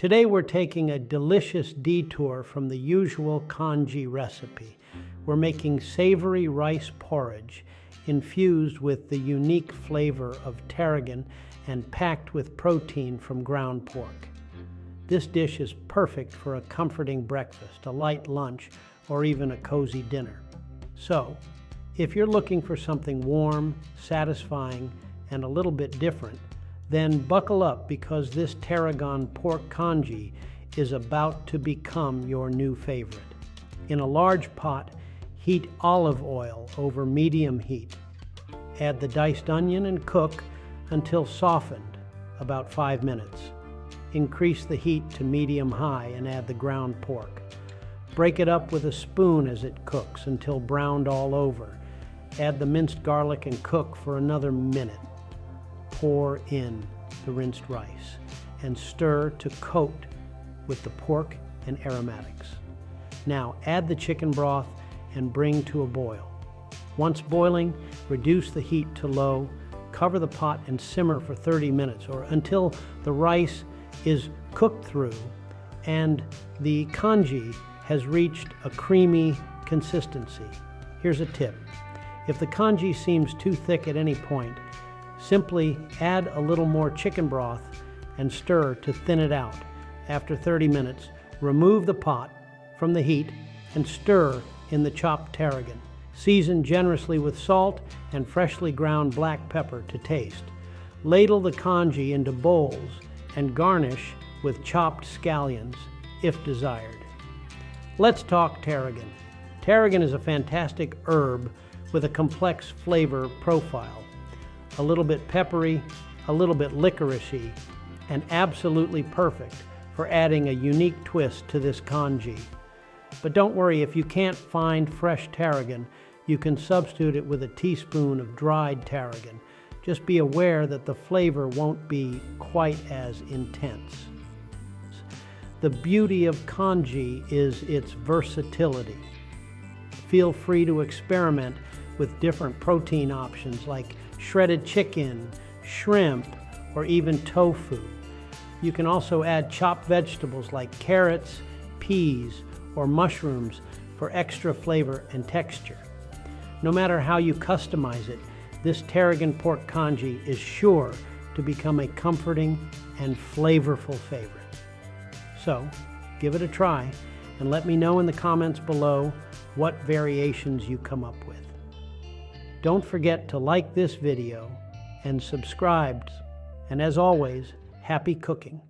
Today we're taking a delicious detour from the usual congee recipe. We're making savory rice porridge infused with the unique flavor of tarragon and packed with protein from ground pork. This dish is perfect for a comforting breakfast, a light lunch, or even a cozy dinner. So, if you're looking for something warm, satisfying, and a little bit different, then buckle up because this Tarragon Pork Congee is about to become your new favorite. In a large pot, heat olive oil over medium heat. Add the diced onion and cook until softened, about 5 minutes. Increase the heat to medium-high and add the ground pork. Break it up with a spoon as it cooks until browned all over. Add the minced garlic and cook for another minute. Pour in the rinsed rice and stir to coat with the pork and aromatics. Now add the chicken broth and bring to a boil. Once boiling, reduce the heat to low, cover the pot and simmer for 30 minutes or until the rice is cooked through and the congee has reached a creamy consistency. Here's a tip. If the congee seems too thick at any point, simply add a little more chicken broth and stir to thin it out. After 30 minutes, remove the pot from the heat and stir in the chopped tarragon. Season generously with salt and freshly ground black pepper to taste. Ladle the congee into bowls and garnish with chopped scallions if desired. Let's talk tarragon. Tarragon is a fantastic herb with a complex flavor profile. A little bit peppery, a little bit licoricey, and absolutely perfect for adding a unique twist to this congee. But don't worry, if you can't find fresh tarragon, you can substitute it with a teaspoon of dried tarragon. Just be aware that the flavor won't be quite as intense. The beauty of congee is its versatility. Feel free to experiment with different protein options like shredded chicken, shrimp, or even tofu. You can also add chopped vegetables like carrots, peas, or mushrooms for extra flavor and texture. No matter how you customize it, this Tarragon Pork Congee is sure to become a comforting and flavorful favorite. So, give it a try and let me know in the comments below what variations you come up with. Don't forget to like this video and subscribe. And as always, happy cooking.